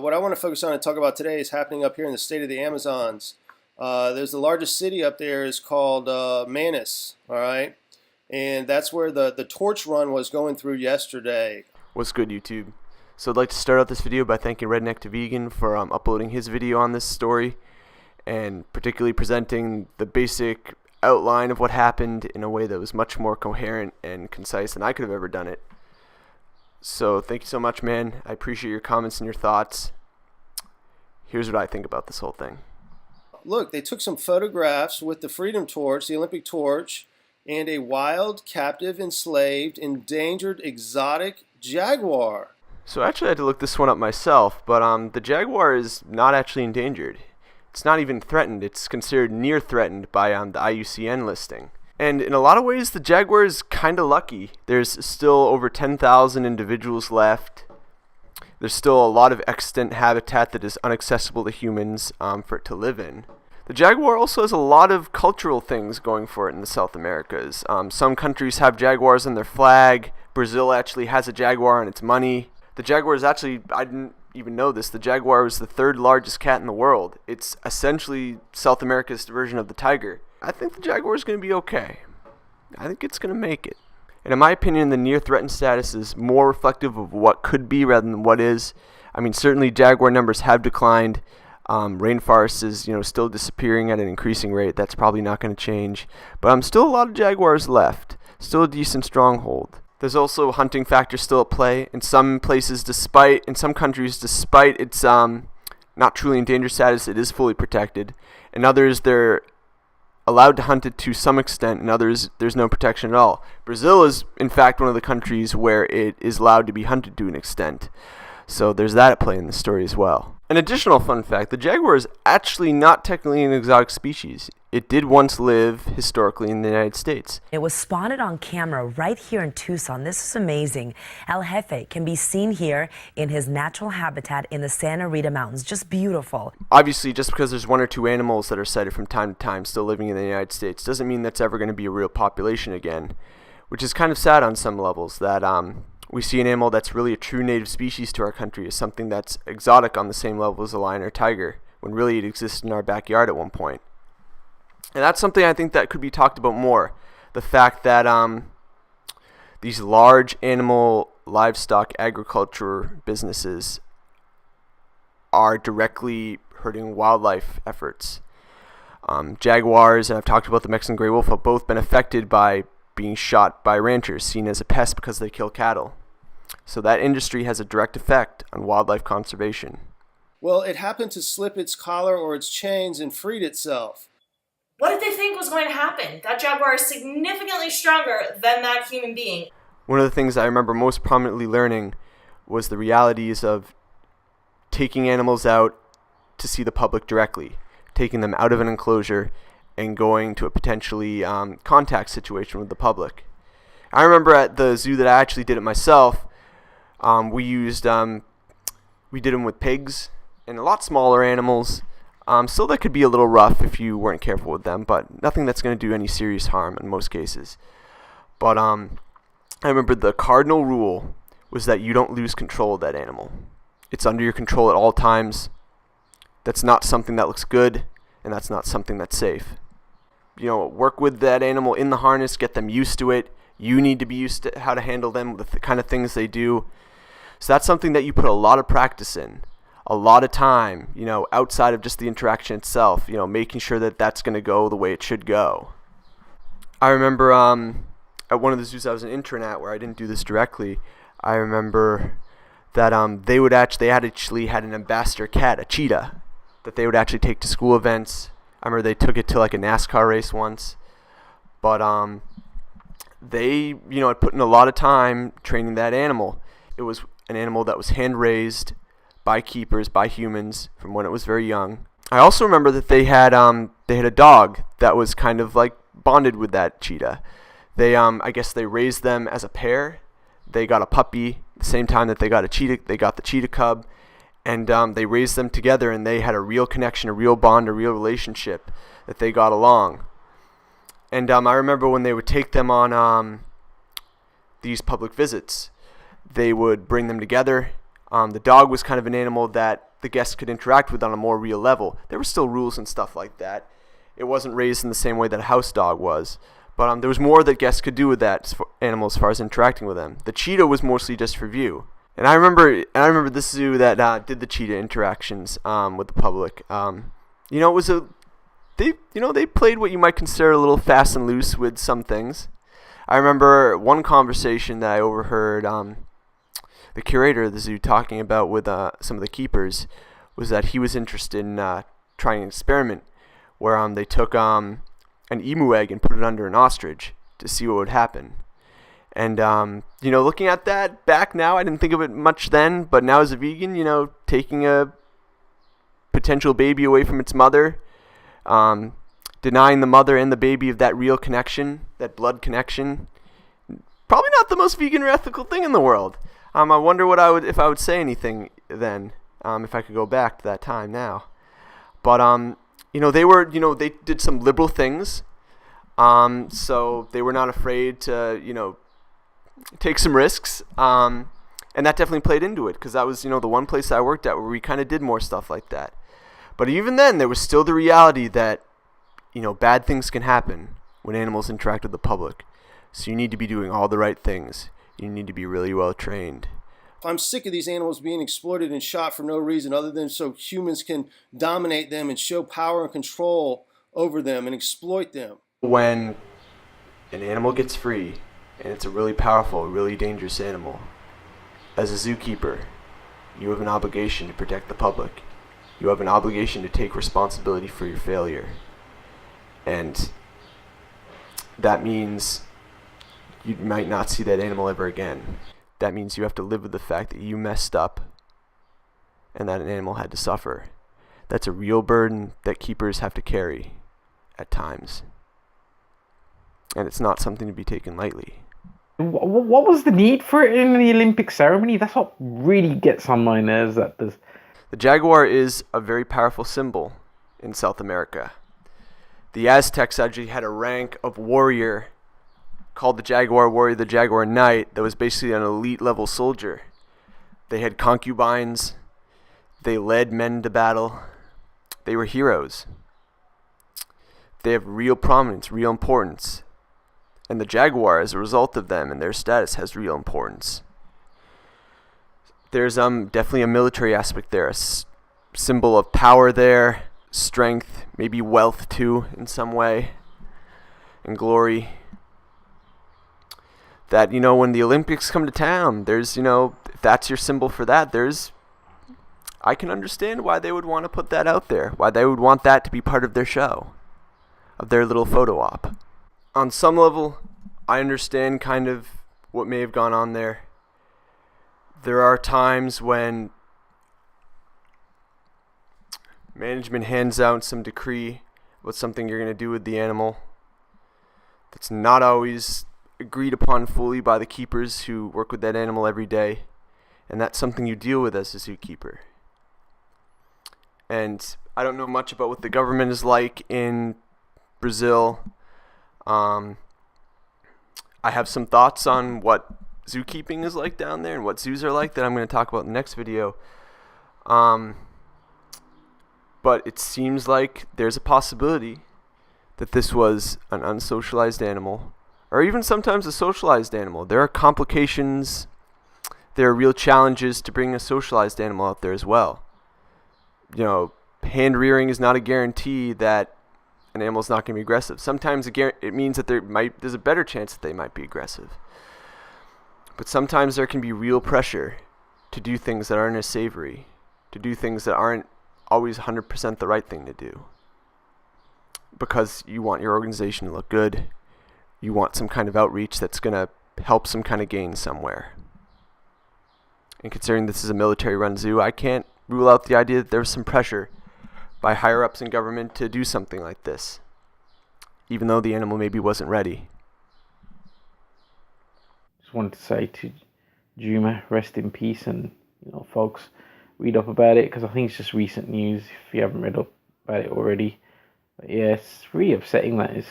What I want to focus on and talk about today is happening up here in the state of the Amazons. There's the largest city up there is called Manus, all right? And that's where the torch run was going through yesterday. What's good, YouTube? So I'd like to start out this video by thanking Redneck to Vegan for uploading his video on this story and particularly presenting the basic outline of what happened in a way that was much more coherent and concise than I could have ever done it. So thank you so much, man. I appreciate your comments and your thoughts. Here's what I think about this whole thing. Look, they took some photographs with the Freedom Torch, the Olympic torch, and a wild, captive, enslaved, endangered, exotic jaguar. So actually I had to look this one up myself, but the jaguar is not actually endangered. It's not even threatened. It's considered near threatened by the IUCN listing. And in a lot of ways, the jaguar is kind of lucky. There's still over 10,000 individuals left. There's still a lot of extant habitat that is inaccessible to humans for it to live in. The jaguar also has a lot of cultural things going for it in the South Americas. Some countries have jaguars on their flag. Brazil actually has a jaguar on its money. The jaguar is actually, I didn't even know this, the jaguar was the third largest cat in the world. It's essentially South America's version of the tiger. I think the jaguar is going to be okay. I think it's going to make it. And in my opinion, the near threatened status is more reflective of what could be rather than what is. I mean, certainly jaguar numbers have declined. Rainforest is, still disappearing at an increasing rate. That's probably not going to change. But still a lot of jaguars left. Still a decent stronghold. There's also a hunting factor still at play. In some places, in some countries, despite its not truly endangered status, it is fully protected. In others, they're allowed to hunt it to some extent. In others, there's no protection at all. Brazil is, in fact, one of the countries where it is allowed to be hunted to an extent. So there's that at play in the story as well. An additional fun fact, the jaguar is actually not technically an exotic species. It did once live historically in the United States. It was spotted on camera right here in Tucson. This is amazing. El Jefe can be seen here in his natural habitat in the Santa Rita Mountains. Just beautiful. Obviously, just because there's one or two animals that are sighted from time to time still living in the United States doesn't mean that's ever going to be a real population again, which is kind of sad on some levels that we see an animal that's really a true native species to our country as something that's exotic on the same level as a lion or tiger, when really it existed in our backyard at one point. And that's something I think that could be talked about more. The fact that these large animal livestock agriculture businesses are directly hurting wildlife efforts. Jaguars, and I've talked about the Mexican gray wolf, have both been affected by being shot by ranchers, seen as a pest because they kill cattle. So that industry has a direct effect on wildlife conservation. Well, it happened to slip its collar or its chains and freed itself. What did they think was going to happen? That jaguar is significantly stronger than that human being. One of the things I remember most prominently learning was the realities of taking animals out to see the public directly, taking them out of an enclosure and going to a potentially contact situation with the public. I remember at the zoo that I actually did it myself, we did them with pigs and a lot smaller animals. Still, that could be a little rough if you weren't careful with them, but nothing that's going to do any serious harm in most cases. But I remember the cardinal rule was that you don't lose control of that animal. It's under your control at all times. That's not something that looks good, and that's not something that's safe. Work with that animal in the harness, get them used to it. You need to be used to how to handle them, the kind of things they do. So that's something that you put a lot of practice in. A lot of time, outside of just the interaction itself, making sure that that's going to go the way it should go. I remember at one of the zoos I was an intern at where I didn't do this directly, I remember that they actually had an ambassador cat, a cheetah, that they would actually take to school events. I remember they took it to like a NASCAR race once. But they, had put in a lot of time training that animal. It was an animal that was hand-raised by keepers, by humans, from when it was very young. I also remember that they had a dog that was kind of like bonded with that cheetah. I guess they raised them as a pair. They got a puppy the same time that they got the cheetah cub, and they raised them together, and they had a real connection, a real bond, a real relationship that they got along. And I remember when they would take them on these public visits, they would bring them together. The dog was kind of an animal that the guests could interact with on a more real level. There were still rules and stuff like that. It wasn't raised in the same way that a house dog was. But there was more that guests could do with that animal as far as interacting with them. The cheetah was mostly just for view. And I remember this zoo that did the cheetah interactions with the public. It was they played what you might consider a little fast and loose with some things. I remember one conversation that I overheard the curator of the zoo talking about with some of the keepers was that he was interested in trying an experiment where they took an emu egg and put it under an ostrich to see what would happen. And, looking at that back now, I didn't think of it much then, but now as a vegan, taking a potential baby away from its mother, denying the mother and the baby of that real connection, that blood connection, probably not the most vegan or ethical thing in the world. I wonder if I would say anything then, if I could go back to that time now. But, they did some liberal things, so they were not afraid to, take some risks, and that definitely played into it, because that was, the one place I worked at where we kind of did more stuff like that. But even then, there was still the reality that, bad things can happen when animals interact with the public. So you need to be doing all the right things. You need to be really well trained. I'm sick of these animals being exploited and shot for no reason other than so humans can dominate them and show power and control over them and exploit them. When an animal gets free, and it's a really powerful, really dangerous animal, as a zookeeper, you have an obligation to protect the public. You have an obligation to take responsibility for your failure. And that means you might not see that animal ever again. That means you have to live with the fact that you messed up and that an animal had to suffer. That's a real burden that keepers have to carry at times. And it's not something to be taken lightly. What was the need for it in the Olympic ceremony? That's what really gets on my nerves. The jaguar is a very powerful symbol in South America. The Aztecs actually had a rank of warrior called the Jaguar Warrior, the Jaguar Knight, that was basically an elite level soldier. They had concubines. They led men to battle. They were heroes. They have real prominence, real importance. And the jaguar, as a result of them and their status, has real importance. There's definitely a military aspect there, a symbol of power there, strength, maybe wealth too in some way, and glory. That, when the Olympics come to town, there's, if that's your symbol for that, I can understand why they would want to put that out there, why they would want that to be part of their show, of their little photo op. On some level, I understand kind of what may have gone on there. There are times when management hands out some decree about something you're going to do with the animal that's not always agreed upon fully by the keepers who work with that animal every day, and that's something you deal with as a zookeeper. And I don't know much about what the government is like in Brazil. I have some thoughts on what zookeeping is like down there and what zoos are like that I'm going to talk about in the next video. But it seems like there's a possibility that this was an unsocialized animal, or even sometimes a socialized animal. There are complications, there are real challenges to bring a socialized animal out there as well. Hand rearing is not a guarantee that an animal is not going to be aggressive. Sometimes it means that there's a better chance that they might be aggressive. But sometimes there can be real pressure to do things that aren't as savory, to do things that aren't always 100% the right thing to do. Because you want your organization to look good. You want some kind of outreach that's going to help some kind of gain somewhere. And considering this is a military-run zoo, I can't rule out the idea that there's some pressure by higher-ups in government to do something like this, even though the animal maybe wasn't ready. Just wanted to say to Juma, rest in peace, and folks, read up about it, because I think it's just recent news if you haven't read up about it already. But yeah, it's really upsetting, that is.